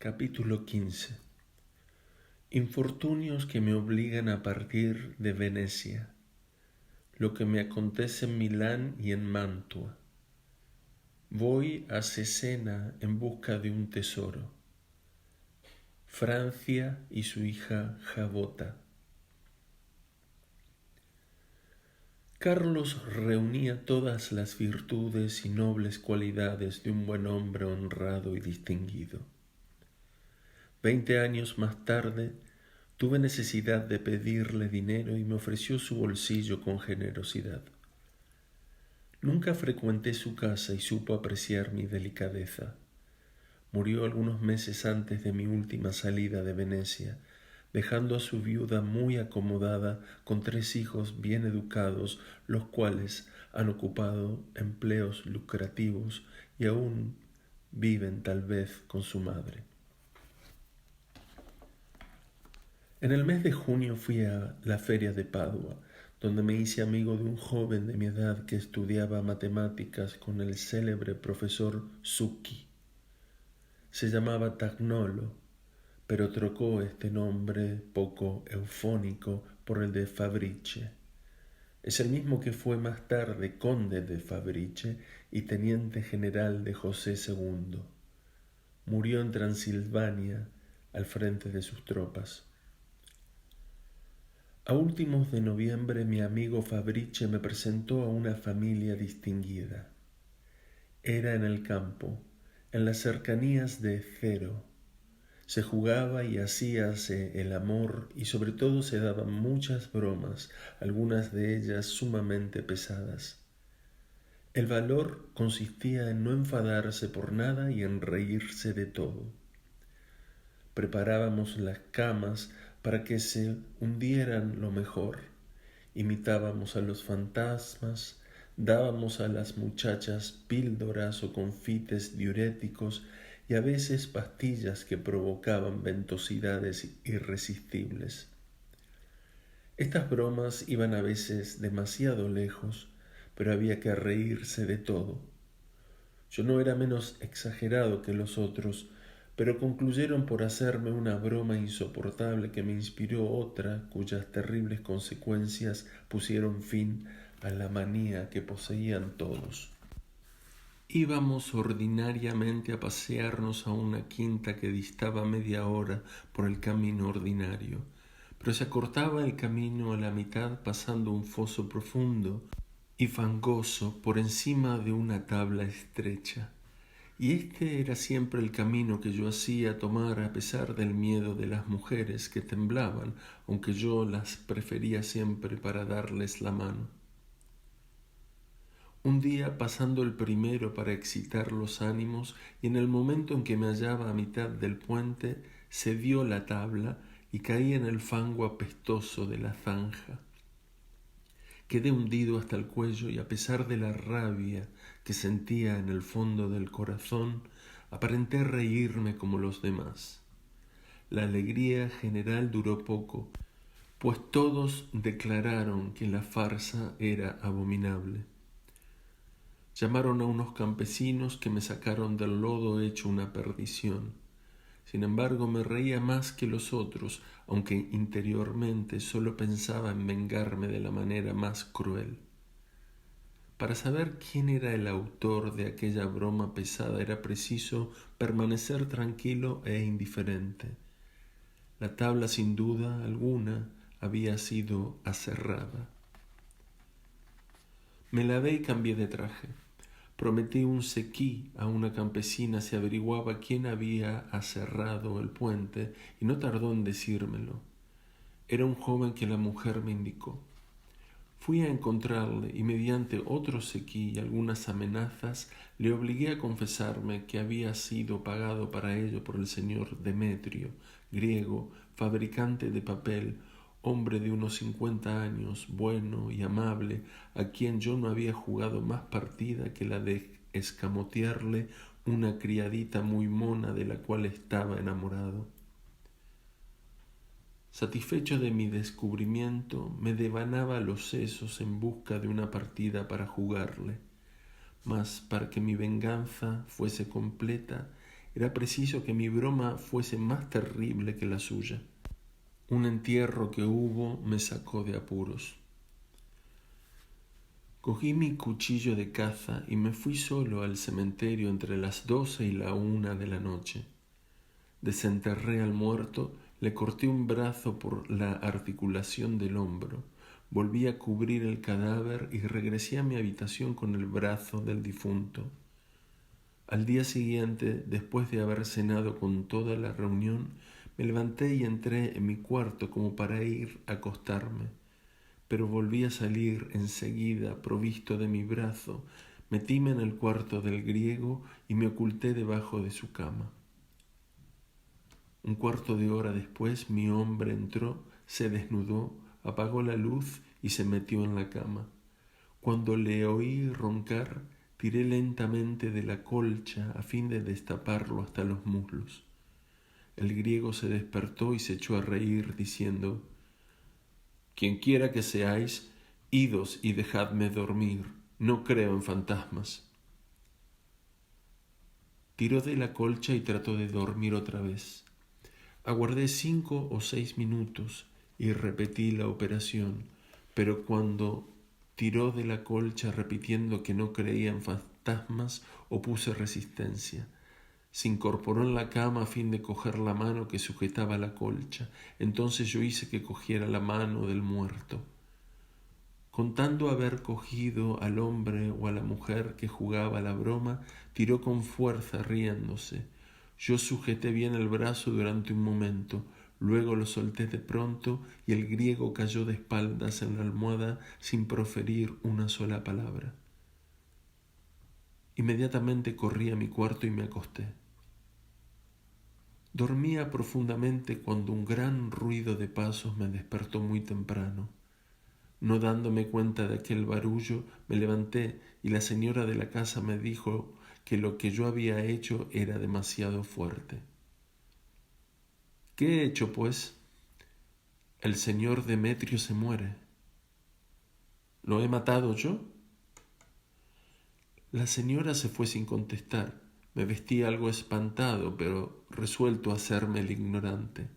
Capítulo 15. Infortunios que me obligan a partir de Venecia. Lo que me acontece en Milán y en Mantua. Voy a Cesena en busca de un tesoro. Francia y su hija Jabota. Carlos reunía todas las virtudes y nobles cualidades de un buen hombre honrado y distinguido. 20 años más tarde, tuve necesidad de pedirle dinero y me ofreció su bolsillo con generosidad. Nunca frecuenté su casa y supo apreciar mi delicadeza. Murió algunos meses antes de mi última salida de Venecia, dejando a su viuda muy acomodada con 3 hijos bien educados, los cuales han ocupado empleos lucrativos y aún viven tal vez con su madre. En el mes de junio fui a la feria de Padua, donde me hice amigo de un joven de mi edad que estudiaba matemáticas con el célebre profesor Zucchi. Se llamaba Tagnolo, pero trocó este nombre poco eufónico por el de Fabbrice. Es el mismo que fue más tarde conde de Fabbrice y teniente general de José II. Murió en Transilvania al frente de sus tropas. A últimos de noviembre mi amigo Fabbrice me presentó a una familia distinguida. Era en el campo, en las cercanías de Fero. Se jugaba y hacíase el amor y sobre todo se daban muchas bromas, algunas de ellas sumamente pesadas. El valor consistía en no enfadarse por nada y en reírse de todo. Preparábamos las camas para que se hundieran lo mejor. Imitábamos a los fantasmas, dábamos a las muchachas píldoras o confites diuréticos y a veces pastillas que provocaban ventosidades irresistibles. Estas bromas iban a veces demasiado lejos, pero había que reírse de todo. Yo no era menos exagerado que los otros, pero concluyeron por hacerme una broma insoportable que me inspiró otra cuyas terribles consecuencias pusieron fin a la manía que poseían todos. Íbamos ordinariamente a pasearnos a una quinta que distaba media hora por el camino ordinario, pero se acortaba el camino a la mitad pasando un foso profundo y fangoso por encima de una tabla estrecha. Y este era siempre el camino que yo hacía tomar a pesar del miedo de las mujeres que temblaban, aunque yo las prefería siempre para darles la mano. Un día, pasando el primero para excitar los ánimos, y en el momento en que me hallaba a mitad del puente, cedió la tabla y caí en el fango apestoso de la zanja. Quedé hundido hasta el cuello y a pesar de la rabia que sentía en el fondo del corazón, aparenté reírme como los demás. La alegría general duró poco, pues todos declararon que la farsa era abominable. Llamaron a unos campesinos que me sacaron del lodo hecho una perdición. Sin embargo, me reía más que los otros, aunque interiormente solo pensaba en vengarme de la manera más cruel. Para saber quién era el autor de aquella broma pesada era preciso permanecer tranquilo e indiferente. La tabla, sin duda alguna, había sido aserrada. Me lavé y cambié de traje. Prometí un sequí a una campesina si averiguaba quién había aserrado el puente y no tardó en decírmelo. Era un joven que la mujer me indicó. Fui a encontrarle y mediante otro sequí y algunas amenazas le obligué a confesarme que había sido pagado para ello por el señor Demetrio, griego, fabricante de papel, hombre de unos 50 años, bueno y amable, a quien yo no había jugado más partida que la de escamotearle una criadita muy mona de la cual estaba enamorado. Satisfecho de mi descubrimiento, me devanaba los sesos en busca de una partida para jugarle, mas para que mi venganza fuese completa, Era preciso que mi broma fuese más terrible que la suya. Un entierro que hubo me sacó de apuros. Cogí mi cuchillo de caza y me fui solo al cementerio entre las 12 y la 1 de la noche. Desenterré al muerto, le corté un brazo por la articulación del hombro, volví a cubrir el cadáver y regresé a mi habitación con el brazo del difunto. Al día siguiente, después de haber cenado con toda la reunión, me levanté y entré en mi cuarto como para ir a acostarme, pero volví a salir enseguida provisto de mi brazo, metíme en el cuarto del griego y me oculté debajo de su cama. Un cuarto de hora después mi hombre entró, se desnudó, apagó la luz y se metió en la cama. Cuando le oí roncar, tiré lentamente de la colcha a fin de destaparlo hasta los muslos. El griego se despertó y se echó a reír, diciendo: «Quienquiera que seáis, idos y dejadme dormir, no creo en fantasmas». Tiró de la colcha y trató de dormir otra vez. Aguardé 5 o 6 minutos y repetí la operación, pero cuando tiró de la colcha repitiendo que no creía en fantasmas, opuse resistencia. Se incorporó en la cama a fin de coger la mano que sujetaba la colcha. Entonces yo hice que cogiera la mano del muerto. Contando haber cogido al hombre o a la mujer que jugaba la broma, tiró con fuerza riéndose. Yo sujeté bien el brazo durante un momento, luego lo solté de pronto y el griego cayó de espaldas en la almohada sin proferir una sola palabra. Inmediatamente corrí a mi cuarto y me acosté. Dormía profundamente cuando un gran ruido de pasos me despertó muy temprano. No dándome cuenta de aquel barullo, me levanté y la señora de la casa me dijo que lo que yo había hecho era demasiado fuerte. ¿Qué he hecho, pues? El señor Demetrio se muere. ¿Lo he matado yo? La señora se fue sin contestar. Me vestí algo espantado, pero resuelto a hacerme el ignorante.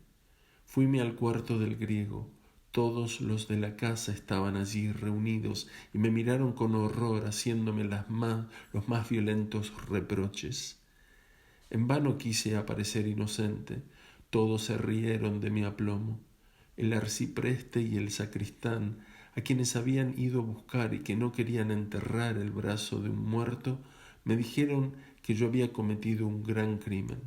Fuime al cuarto del griego. Todos los de la casa estaban allí reunidos y me miraron con horror, haciéndome los más violentos reproches. En vano quise aparecer inocente. Todos se rieron de mi aplomo. El arcipreste y el sacristán, a quienes habían ido a buscar y que no querían enterrar el brazo de un muerto, me dijeron que yo había cometido un gran crimen.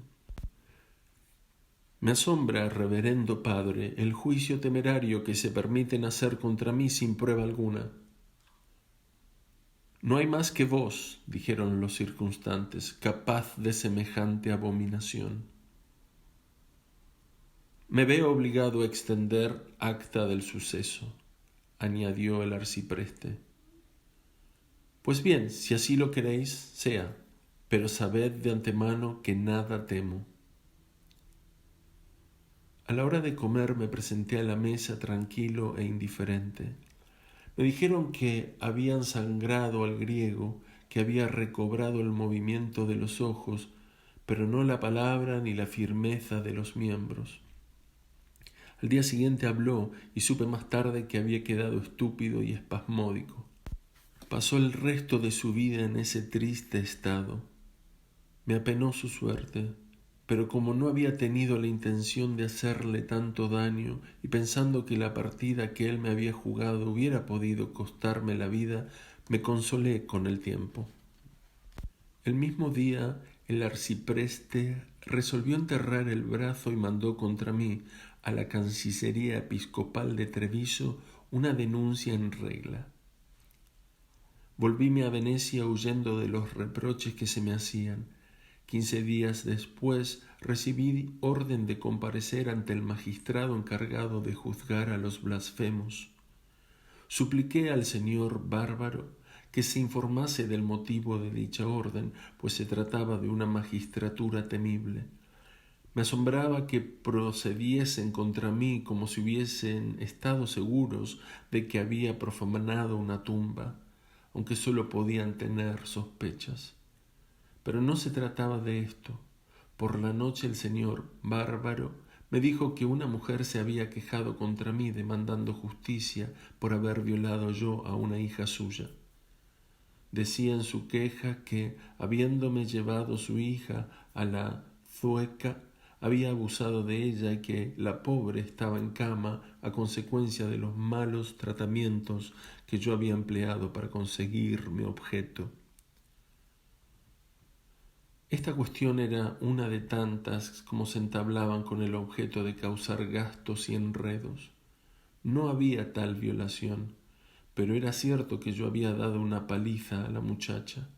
Me asombra, reverendo padre, el juicio temerario que se permiten hacer contra mí sin prueba alguna. No hay más que vos, dijeron los circunstantes, capaz de semejante abominación. Me veo obligado a extender acta del suceso, añadió el arcipreste. Pues bien, si así lo queréis, sea, pero sabed de antemano que nada temo. A la hora de comer me presenté a la mesa tranquilo e indiferente. Me dijeron que habían sangrado al griego, que había recobrado el movimiento de los ojos, pero no la palabra ni la firmeza de los miembros. Al día siguiente habló y supe más tarde que había quedado estúpido y espasmódico. Pasó el resto de su vida en ese triste estado. Me apenó su suerte, pero como no había tenido la intención de hacerle tanto daño y pensando que la partida que él me había jugado hubiera podido costarme la vida, me consolé con el tiempo. El mismo día el arcipreste resolvió enterrar el brazo y mandó contra mí a la Cancillería Episcopal de Treviso una denuncia en regla. Volvíme a Venecia huyendo de los reproches que se me hacían. 15 días después recibí orden de comparecer ante el magistrado encargado de juzgar a los blasfemos. Supliqué al señor Bárbaro que se informase del motivo de dicha orden, pues se trataba de una magistratura temible. Me asombraba que procediesen contra mí como si hubiesen estado seguros de que había profanado una tumba, aunque sólo podían tener sospechas. Pero no se trataba de esto. Por la noche el señor bárbaro me dijo que una mujer se había quejado contra mí demandando justicia por haber violado yo a una hija suya. Decía en su queja que, habiéndome llevado su hija a la Zueca, había abusado de ella y que la pobre estaba en cama a consecuencia de los malos tratamientos que yo había empleado para conseguir mi objeto. Esta cuestión era una de tantas como se entablaban con el objeto de causar gastos y enredos. No había tal violación, pero era cierto que yo había dado una paliza a la muchacha.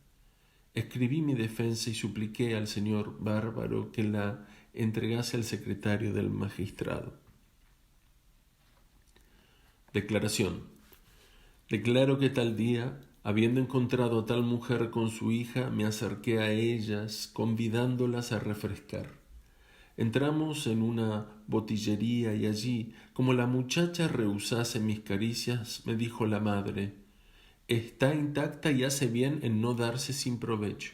Escribí mi defensa y supliqué al señor bárbaro que la entregase al secretario del magistrado. Declaración. Declaro que tal día, habiendo encontrado a tal mujer con su hija, me acerqué a ellas, convidándolas a refrescar. Entramos en una botillería y allí, como la muchacha rehusase mis caricias, me dijo la madre: «Está intacta y hace bien en no darse sin provecho».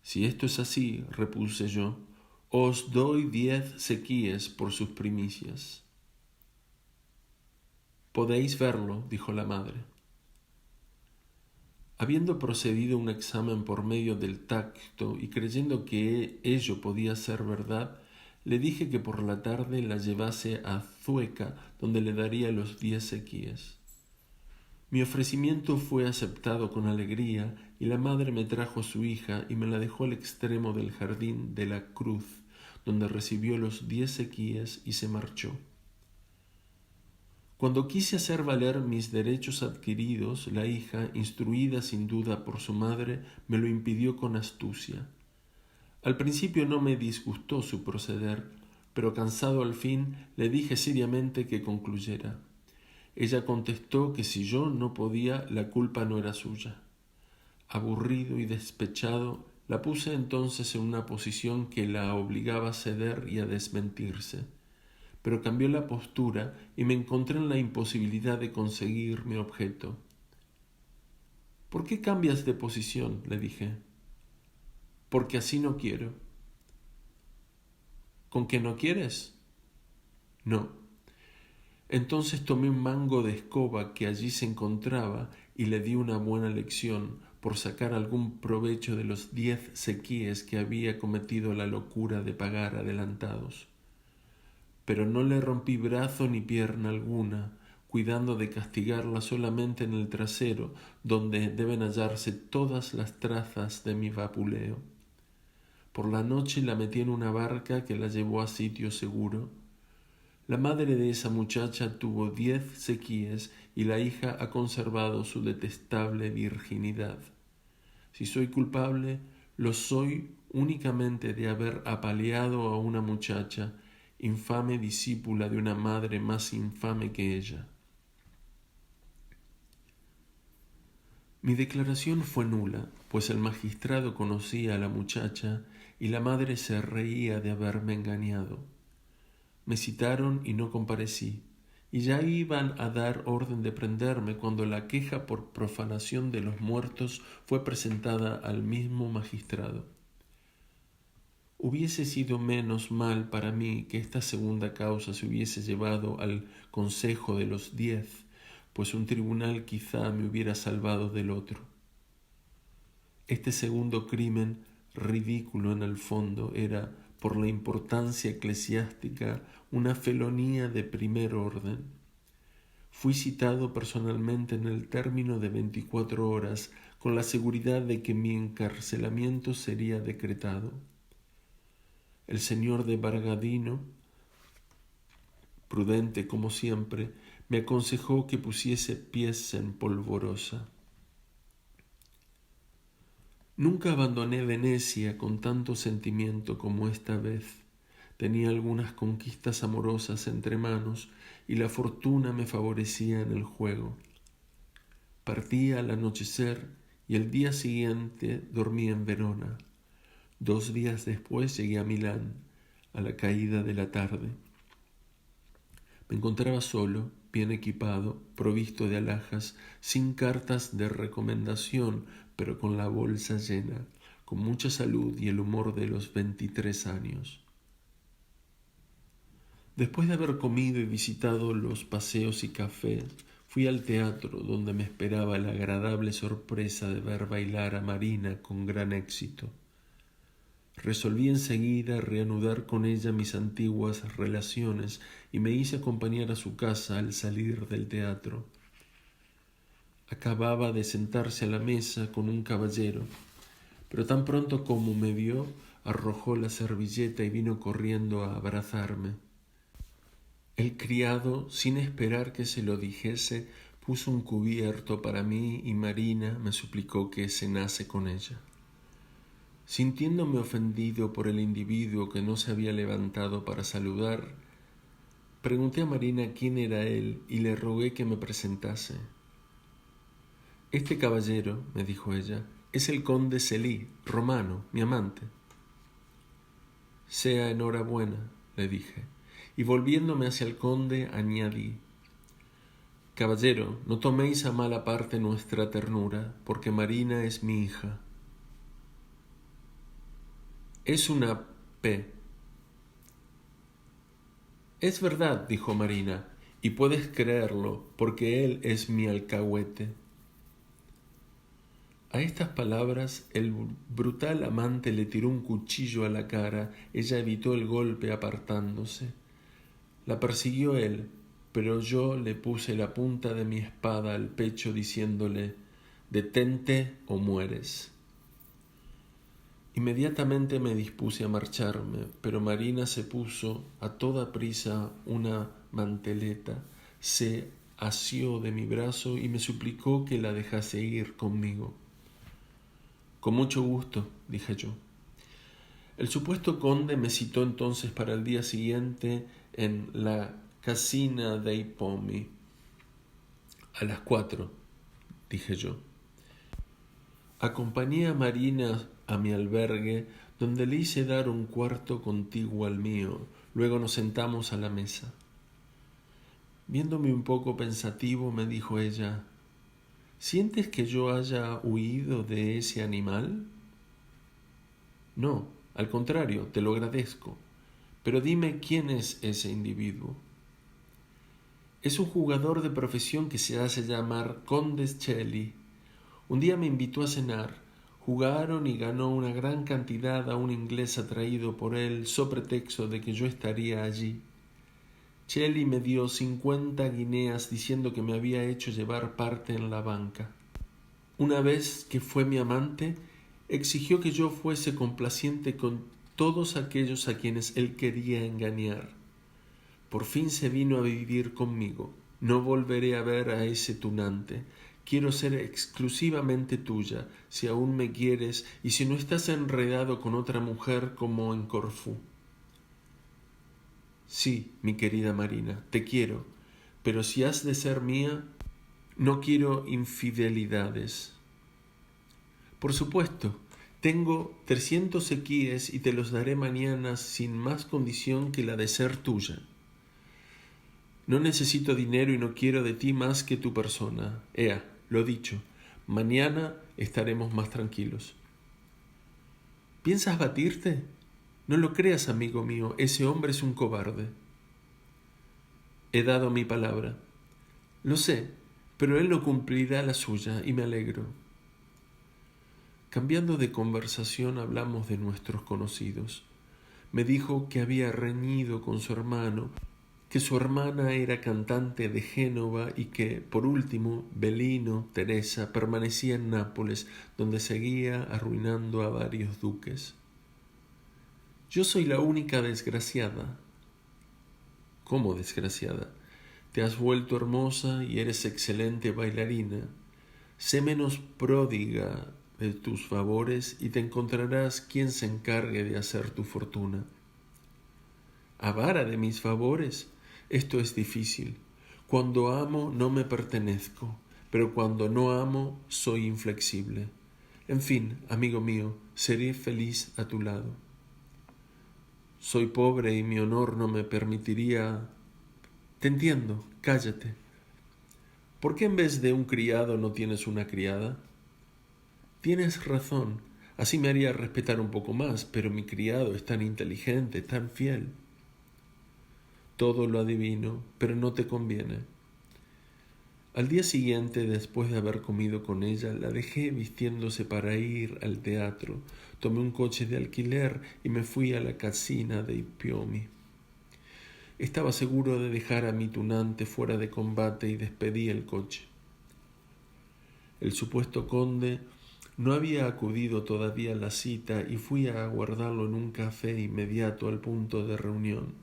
«Si esto es así», repuse yo, «os doy 10 sequíes por sus primicias». «Podéis verlo», dijo la madre. Habiendo procedido un examen por medio del tacto y creyendo que ello podía ser verdad, le dije que por la tarde la llevase a Zueca, donde le daría los 10 sequíes. Mi ofrecimiento fue aceptado con alegría, y la madre me trajo a su hija y me la dejó al extremo del jardín de la Cruz, donde recibió los 10 sequíes y se marchó. Cuando quise hacer valer mis derechos adquiridos, la hija, instruida sin duda por su madre, me lo impidió con astucia. Al principio no me disgustó su proceder, pero cansado al fin, le dije seriamente que concluyera. Ella contestó que si yo no podía, la culpa no era suya. Aburrido y despechado, la puse entonces en una posición que la obligaba a ceder y a desmentirse. Pero cambió la postura y me encontré en la imposibilidad de conseguir mi objeto. «¿Por qué cambias de posición?», le dije. «Porque así no quiero». «¿Con qué no quieres?». «No». Entonces tomé un mango de escoba que allí se encontraba y le di una buena lección por sacar algún provecho de los 10 sequíes que había cometido la locura de pagar adelantados. Pero no le rompí brazo ni pierna alguna, cuidando de castigarla solamente en el trasero, donde deben hallarse todas las trazas de mi vapuleo. Por la noche la metí en una barca que la llevó a sitio seguro. La madre de esa muchacha tuvo 10 sequíes y la hija ha conservado su detestable virginidad. Si soy culpable, lo soy únicamente de haber apaleado a una muchacha, infame discípula de una madre más infame que ella. Mi declaración fue nula, pues el magistrado conocía a la muchacha y la madre se reía de haberme engañado. Me citaron y no comparecí, y ya iban a dar orden de prenderme cuando la queja por profanación de los muertos fue presentada al mismo magistrado. Hubiese sido menos mal para mí que esta segunda causa se hubiese llevado al consejo de los 10, pues un tribunal quizá me hubiera salvado del otro. Este segundo crimen, ridículo en el fondo, era, por la importancia eclesiástica, una felonía de primer orden. Fui citado personalmente en el término de 24 horas, con la seguridad de que mi encarcelamiento sería decretado. El señor de Bragadino, prudente como siempre, me aconsejó que pusiese pies en polvorosa. Nunca abandoné Venecia con tanto sentimiento como esta vez. Tenía algunas conquistas amorosas entre manos y la fortuna me favorecía en el juego. Partí al anochecer y el día siguiente dormí en Verona. 2 días después llegué a Milán, a la caída de la tarde. Me encontraba solo, bien equipado, provisto de alhajas, sin cartas de recomendación, pero con la bolsa llena, con mucha salud y el humor de los 23 años. Después de haber comido y visitado los paseos y cafés, fui al teatro, donde me esperaba la agradable sorpresa de ver bailar a Marina con gran éxito. Resolví enseguida reanudar con ella mis antiguas relaciones y me hice acompañar a su casa al salir del teatro. Acababa de sentarse a la mesa con un caballero, pero tan pronto como me vio, arrojó la servilleta y vino corriendo a abrazarme. El criado, sin esperar que se lo dijese, puso un cubierto para mí y Marina me suplicó que cenase con ella. Sintiéndome ofendido por el individuo que no se había levantado para saludar, pregunté a Marina quién era él y le rogué que me presentase. «Este caballero», me dijo ella, «es el conde Celí, romano, mi amante». «Sea enhorabuena», le dije, y volviéndome hacia el conde añadí: «Caballero, no toméis a mala parte nuestra ternura, porque Marina es mi hija. Es una P». «Es verdad», dijo Marina, «y puedes creerlo, porque él es mi alcahuete». A estas palabras el brutal amante le tiró un cuchillo a la cara. Ella evitó el golpe apartándose. La persiguió él, pero yo le puse la punta de mi espada al pecho diciéndole: «Detente o mueres». Inmediatamente me dispuse a marcharme, pero Marina se puso a toda prisa una manteleta, se asió de mi brazo y me suplicó que la dejase ir conmigo. «Con mucho gusto», dije yo. El supuesto conde me citó entonces para el día siguiente en la Casina dei Pomi. «A las 4», dije yo. Acompañé a Marina a mi albergue, donde le hice dar un cuarto contiguo al mío. Luego nos sentamos a la mesa. Viéndome un poco pensativo, me dijo ella: «¿Sientes que yo haya huido de ese animal?» «No, al contrario, te lo agradezco. Pero dime quién es ese individuo». «Es un jugador de profesión que se hace llamar Conde Celí. Un día me invitó a cenar. Jugaron y ganó una gran cantidad a un inglés atraído por él, so pretexto de que yo estaría allí. Celí me dio 50 guineas diciendo que me había hecho llevar parte en la banca. Una vez que fue mi amante, exigió que yo fuese complaciente con todos aquellos a quienes él quería engañar. Por fin se vino a vivir conmigo. No volveré a ver a ese tunante. Quiero ser exclusivamente tuya, si aún me quieres y si no estás enredado con otra mujer como en Corfú». «Sí, mi querida Marina, te quiero, pero si has de ser mía, no quiero infidelidades». «Por supuesto, tengo 300 sequíes y te los daré mañana sin más condición que la de ser tuya. No necesito dinero y no quiero de ti más que tu persona. Ea, lo dicho, mañana estaremos más tranquilos». «¿Piensas batirte? No lo creas, amigo mío, ese hombre es un cobarde». «He dado mi palabra». «Lo sé, pero él no cumplirá la suya y me alegro». Cambiando de conversación, hablamos de nuestros conocidos. Me dijo que había reñido con su hermano, que su hermana era cantante de Génova y que, por último, Belino, Teresa, permanecía en Nápoles, donde seguía arruinando a varios duques. «Yo soy la única desgraciada». «¿Cómo desgraciada? Te has vuelto hermosa y eres excelente bailarina. Sé menos pródiga de tus favores y te encontrarás quien se encargue de hacer tu fortuna». «¿Avara de mis favores? Esto es difícil. Cuando amo no me pertenezco, pero cuando no amo soy inflexible. En fin, amigo mío, seré feliz a tu lado». «Soy pobre y mi honor no me permitiría». «Te entiendo, cállate. ¿Por qué en vez de un criado no tienes una criada?» «Tienes razón. Así me haría respetar un poco más, pero mi criado es tan inteligente, tan fiel. Todo lo adivino, pero no te conviene. Al día siguiente, después de haber comido con ella, la dejé vistiéndose para ir al teatro. Tomé un coche de alquiler y me fui a la casina de Ipiomi. Estaba seguro de dejar a mi tunante fuera de combate y despedí el coche. El supuesto conde no había acudido todavía a la cita y fui a aguardarlo en un café inmediato al punto de reunión.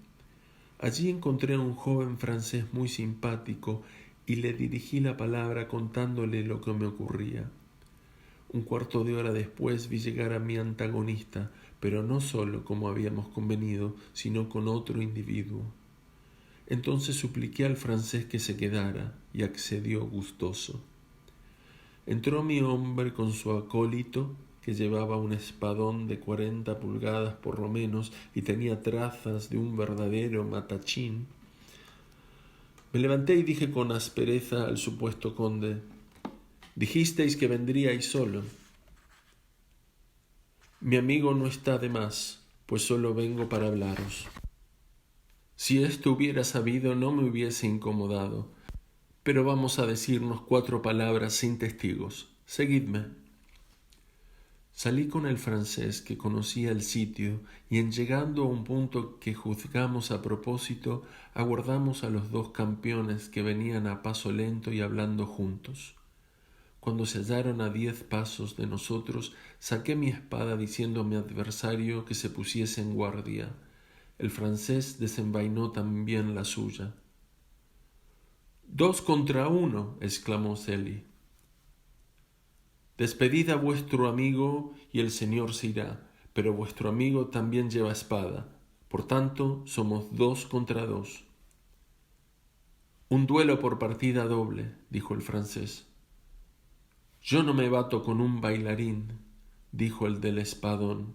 Allí encontré a un joven francés muy simpático y le dirigí la palabra contándole lo que me ocurría. Un cuarto de hora después vi llegar a mi antagonista, pero no solo como habíamos convenido, sino con otro individuo. Entonces supliqué al francés que se quedara y accedió gustoso. Entró mi hombre con su acólito, que llevaba un espadón de 40 pulgadas por lo menos y tenía trazas de un verdadero matachín. Me levanté y dije con aspereza al supuesto conde: «Dijisteis que vendríais solo». «Mi amigo no está de más, pues solo vengo para hablaros». «Si esto hubiera sabido no me hubiese incomodado, pero vamos a decirnos 4 palabras sin testigos. Seguidme». Salí con el francés, que conocía el sitio, y en llegando a un punto que juzgamos a propósito, aguardamos a los 2 campeones que venían a paso lento y hablando juntos. Cuando se hallaron a 10 pasos de nosotros, saqué mi espada diciendo a mi adversario que se pusiese en guardia. El francés desenvainó también la suya. «2 contra 1», exclamó Celi. «Despedid a vuestro amigo y el señor se irá, pero vuestro amigo también lleva espada. Por tanto, somos 2 contra 2». «Un duelo por partida doble», dijo el francés. «Yo no me bato con un bailarín», dijo el del espadón.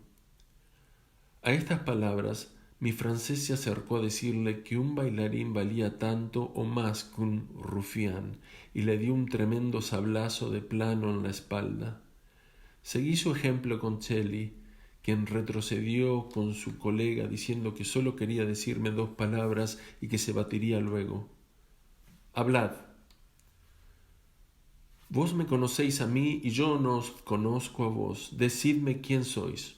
A estas palabras, mi francés se acercó a decirle que un bailarín valía tanto o más que un rufián, y le dio un tremendo sablazo de plano en la espalda. Seguí su ejemplo con Celi, quien retrocedió con su colega diciendo que sólo quería decirme 2 palabras y que se batiría luego. «Hablad». «Vos me conocéis a mí y yo no os conozco a vos. Decidme quién sois».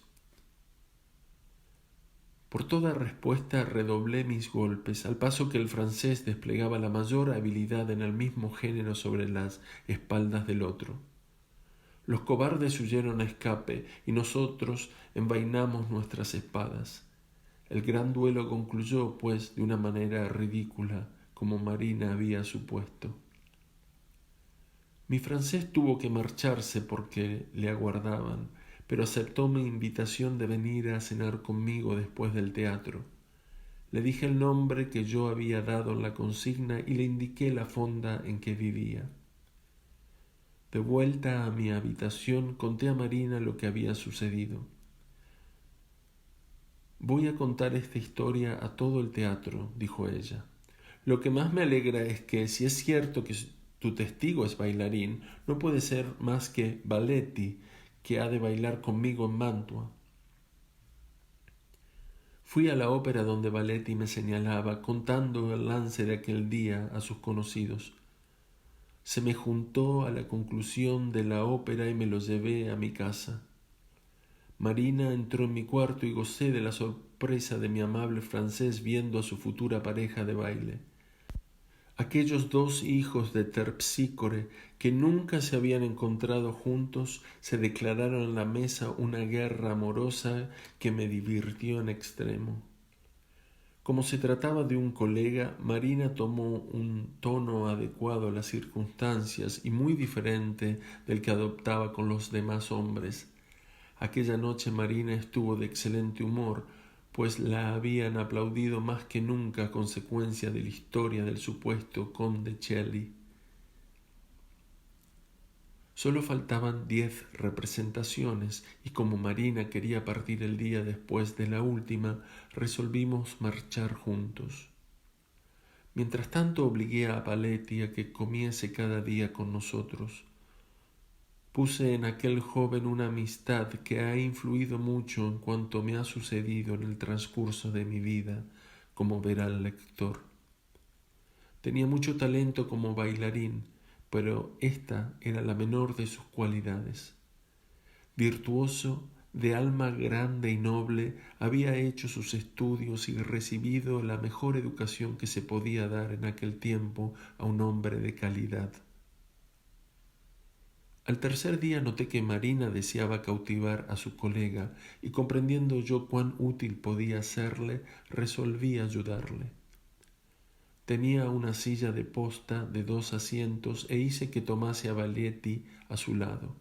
Por toda respuesta redoblé mis golpes, al paso que el francés desplegaba la mayor habilidad en el mismo género sobre las espaldas del otro. Los cobardes huyeron a escape y nosotros envainamos nuestras espadas. El gran duelo concluyó, pues, de una manera ridícula, como Marina había supuesto. Mi francés tuvo que marcharse porque le aguardaban, pero aceptó mi invitación de venir a cenar conmigo después del teatro. Le dije el nombre que yo había dado en la consigna y le indiqué la fonda en que vivía. De vuelta a mi habitación conté a Marina lo que había sucedido. «Voy a contar esta historia a todo el teatro», dijo ella. «Lo que más me alegra es que, si es cierto que tu testigo es bailarín, no puede ser más que Baletti, que ha de bailar conmigo en Mantua». Fui a la ópera donde Baletti me señalaba, contando el lance de aquel día a sus conocidos. Se me juntó a la conclusión de la ópera y me lo llevé a mi casa. Marina entró en mi cuarto y gocé de la sorpresa de mi amable francés viendo a su futura pareja de baile. Aquellos 2 hijos de Terpsícore, que nunca se habían encontrado juntos, se declararon en la mesa una guerra amorosa que me divirtió en extremo. Como se trataba de un colega, Marina tomó un tono adecuado a las circunstancias y muy diferente del que adoptaba con los demás hombres. Aquella noche Marina estuvo de excelente humor, pues la habían aplaudido más que nunca a consecuencia de la historia del supuesto conde Celi. Solo faltaban 10 representaciones y como Marina quería partir el día después de la última, resolvimos marchar juntos. Mientras tanto obligué a Baletti a que comiese cada día con nosotros. Puse en aquel joven una amistad que ha influido mucho en cuanto me ha sucedido en el transcurso de mi vida, como verá el lector. Tenía mucho talento como bailarín, pero esta era la menor de sus cualidades. Virtuoso, de alma grande y noble, había hecho sus estudios y recibido la mejor educación que se podía dar en aquel tiempo a un hombre de calidad. Al tercer día noté que Marina deseaba cautivar a su colega y comprendiendo yo cuán útil podía serle, resolví ayudarle. Tenía una silla de posta de 2 asientos e hice que tomase a Valetti a su lado.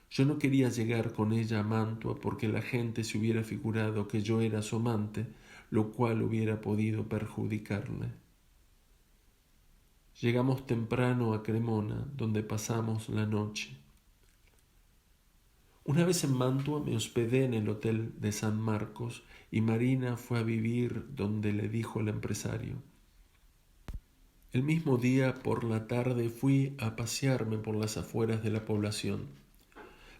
Yo no quería llegar con ella a Mantua porque la gente se hubiera figurado que yo era su amante, lo cual hubiera podido perjudicarle. Llegamos temprano a Cremona, donde pasamos la noche. Una vez en Mantua me hospedé en el hotel de San Marcos y Marina fue a vivir donde le dijo el empresario. El mismo día por la tarde fui a pasearme por las afueras de la población.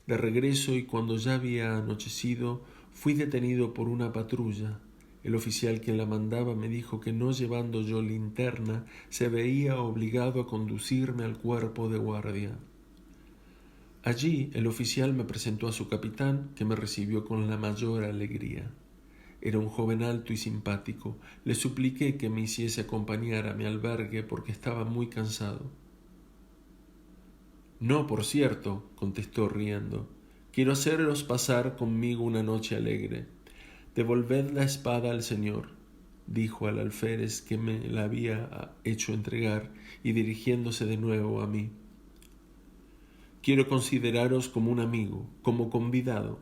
De regreso y cuando ya había anochecido, fui detenido por una patrulla. El oficial que la mandaba me dijo que no llevando yo linterna, se veía obligado a conducirme al cuerpo de guardia. Allí el oficial me presentó a su capitán, que me recibió con la mayor alegría. Era un joven alto y simpático. Le supliqué que me hiciese acompañar a mi albergue porque estaba muy cansado. No, por cierto, contestó riendo. Quiero haceros pasar conmigo una noche alegre. Devolved la espada al señor, dijo al alférez que me la había hecho entregar y dirigiéndose de nuevo a mí. Quiero consideraros como un amigo, como convidado.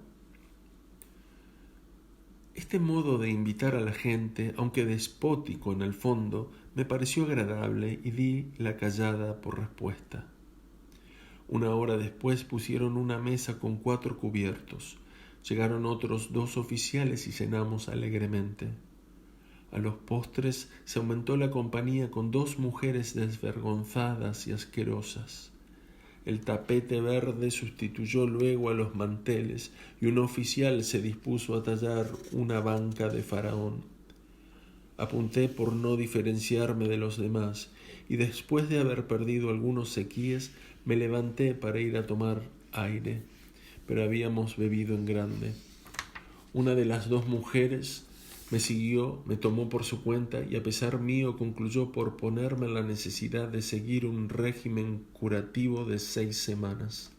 Este modo de invitar a la gente, aunque despótico en el fondo, me pareció agradable y di la callada por respuesta. Una hora después pusieron una mesa con 4 cubiertos. Llegaron otros 2 oficiales y cenamos alegremente. A los postres se aumentó la compañía con 2 mujeres desvergonzadas y asquerosas. El tapete verde sustituyó luego a los manteles y un oficial se dispuso a tallar una banca de faraón. Apunté por no diferenciarme de los demás y después de haber perdido algunos sequíes me levanté para ir a tomar aire, pero habíamos bebido en grande. Una de las 2 mujeres me siguió, me tomó por su cuenta y a pesar mío concluyó por ponerme en la necesidad de seguir un régimen curativo de 6 semanas.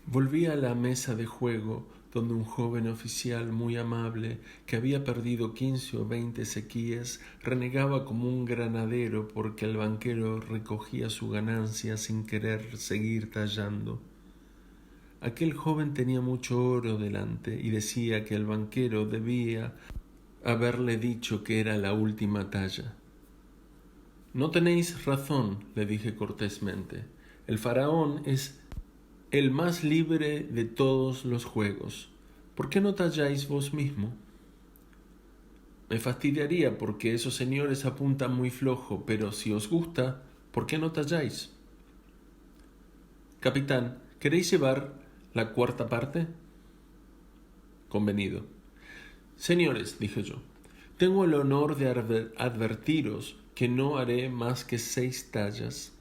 Volví a la mesa de juego, donde un joven oficial muy amable, que había perdido 15 o 20 sequías, renegaba como un granadero porque el banquero recogía su ganancia sin querer seguir tallando. Aquel joven tenía mucho oro delante y decía que el banquero debía haberle dicho que era la última talla. No tenéis razón, le dije cortésmente. El faraón es el más libre de todos los juegos. ¿Por qué no talláis vos mismo? Me fastidiaría porque esos señores apuntan muy flojo, pero si os gusta, ¿por qué no talláis? Capitán, ¿queréis llevar la 4ª parte? Convenido. Señores, dije yo, tengo el honor de advertiros que no haré más que 6 tallas.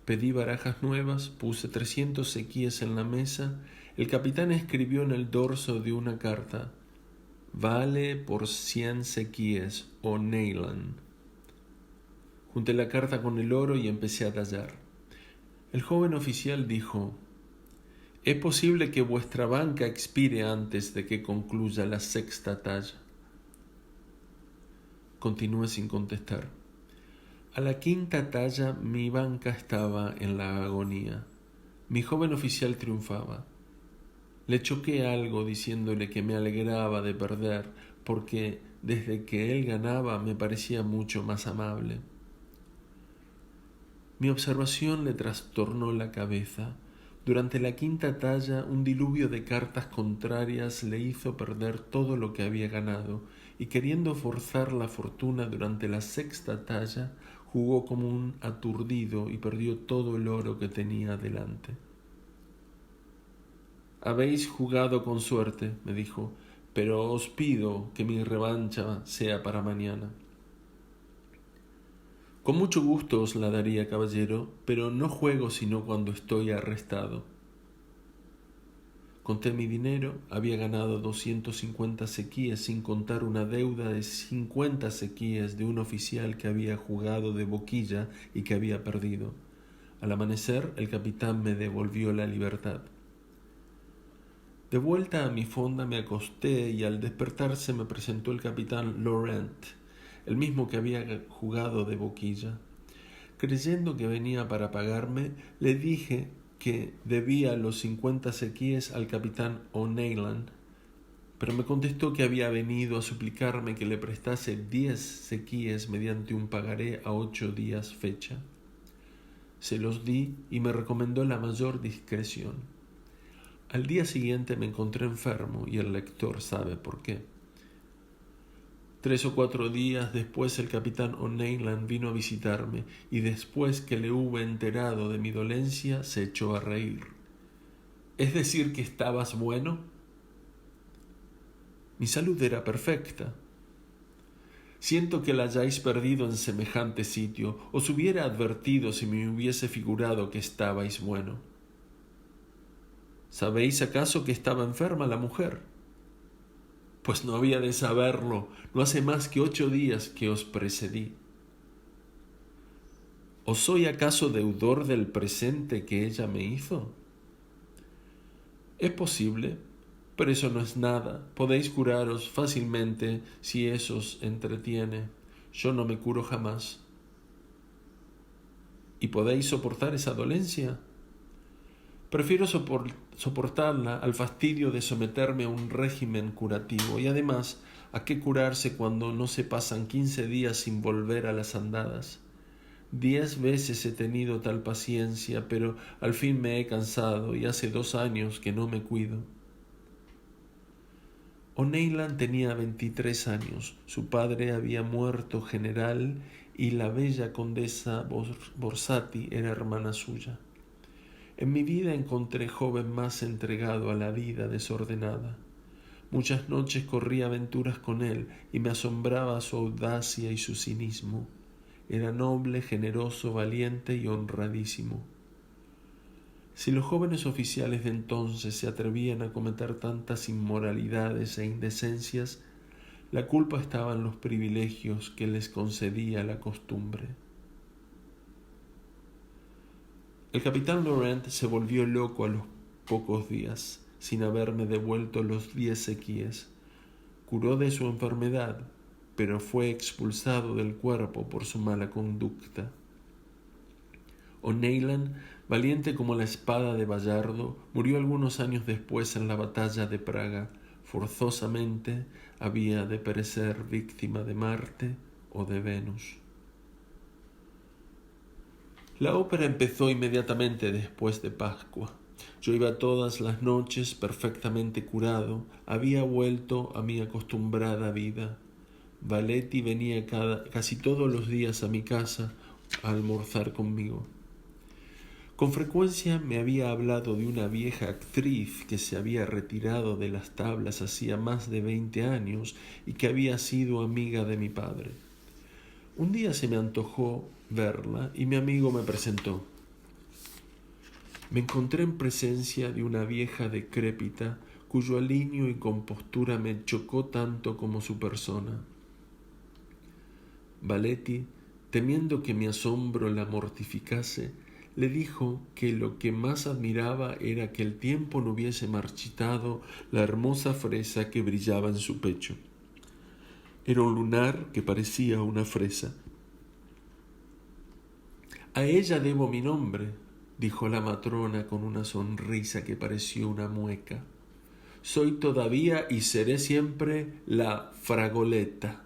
Pedí barajas nuevas, puse 300 sequías en la mesa. El capitán escribió en el dorso de una carta: vale por 100 sequías o Neyland. Junté la carta con el oro y empecé a tallar. El joven oficial dijo: es posible que vuestra banca expire antes de que concluya la 6ª talla. Continué sin contestar. A la 5ª talla mi banca estaba en la agonía. Mi joven oficial triunfaba. Le choqué algo diciéndole que me alegraba de perder, porque desde que él ganaba me parecía mucho más amable. Mi observación le trastornó la cabeza. Durante la 5ª talla, un diluvio de cartas contrarias le hizo perder todo lo que había ganado, y queriendo forzar la fortuna durante la 6ª talla, jugó como un aturdido y perdió todo el oro que tenía delante. «Habéis jugado con suerte», me dijo, «pero os pido que mi revancha sea para mañana». «Con mucho gusto os la daría, caballero, pero no juego sino cuando estoy arrestado». Conté mi dinero, había ganado 250 sequíes sin contar una deuda de 50 sequíes de un oficial que había jugado de boquilla y que había perdido. Al amanecer, el capitán me devolvió la libertad. De vuelta a mi fonda me acosté y al despertarse me presentó el capitán Laurent, el mismo que había jugado de boquilla. Creyendo que venía para pagarme, le dije que debía los 50 sequíes al capitán O'Neilan, pero me contestó que había venido a suplicarme que le prestase 10 sequíes mediante un pagaré a 8 días fecha. Se los di y me recomendó la mayor discreción. Al día siguiente me encontré enfermo y el lector sabe por qué. 3 o 4 días después el capitán O'Neilan vino a visitarme y después que le hube enterado de mi dolencia se echó a reír. «¿Es decir que estabas bueno?» «Mi salud era perfecta». «Siento que la hayáis perdido en semejante sitio. Os hubiera advertido si me hubiese figurado que estabais bueno». «¿Sabéis acaso que estaba enferma la mujer?» «Pues no había de saberlo. No hace más que 8 días que os precedí». «¿Os soy acaso deudor del presente que ella me hizo?» «Es posible, pero eso no es nada. Podéis curaros fácilmente si eso os entretiene. Yo no me curo jamás». «¿Y podéis soportar esa dolencia?» «Prefiero soportarla al fastidio de someterme a un régimen curativo. Y además, ¿a qué curarse cuando no se pasan 15 días sin volver a las andadas? 10 veces he tenido tal paciencia, pero al fin me he cansado y hace 2 años que no me cuido». O'Neilan tenía 23 años. Su padre había muerto general y la bella condesa Borsati era hermana suya. En mi vida encontré joven más entregado a la vida desordenada. Muchas noches corrí aventuras con él y me asombraba su audacia y su cinismo. Era noble, generoso, valiente y honradísimo. Si los jóvenes oficiales de entonces se atrevían a cometer tantas inmoralidades e indecencias, la culpa estaba en los privilegios que les concedía la costumbre. El capitán Laurent se volvió loco a los pocos días, sin haberme devuelto los 10 sequíes. Curó de su enfermedad, pero fue expulsado del cuerpo por su mala conducta. O'Neilan, valiente como la espada de Bayardo, murió algunos años después en la batalla de Praga. Forzosamente había de perecer víctima de Marte o de Venus. La ópera empezó inmediatamente después de Pascua. Yo iba todas las noches perfectamente curado, había vuelto a mi acostumbrada vida. Valetti venía casi todos los días a mi casa a almorzar conmigo. Con frecuencia me había hablado de una vieja actriz que se había retirado de las tablas hacía más de 20 años y que había sido amiga de mi padre. Un día se me antojó verla y mi amigo me presentó. Me encontré en presencia de una vieja decrépita cuyo aliño y compostura me chocó tanto como su persona. Valetti, temiendo que mi asombro la mortificase, le dijo que lo que más admiraba era que el tiempo no hubiese marchitado la hermosa fresa que brillaba en su pecho. Era un lunar que parecía una fresa. «A ella debo mi nombre», dijo la matrona con una sonrisa que pareció una mueca. «Soy todavía y seré siempre la Fragoletta».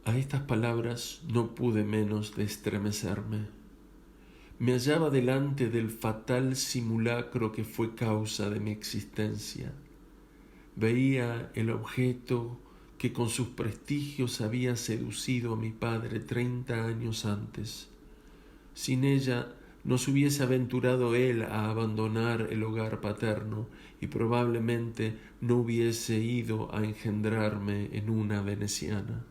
A estas palabras no pude menos de estremecerme. Me hallaba delante del fatal simulacro que fue causa de mi existencia. Veía el objeto que con sus prestigios había seducido a mi padre 30 años antes. Sin ella no se hubiese aventurado él a abandonar el hogar paterno y probablemente no hubiese ido a engendrarme en una veneciana.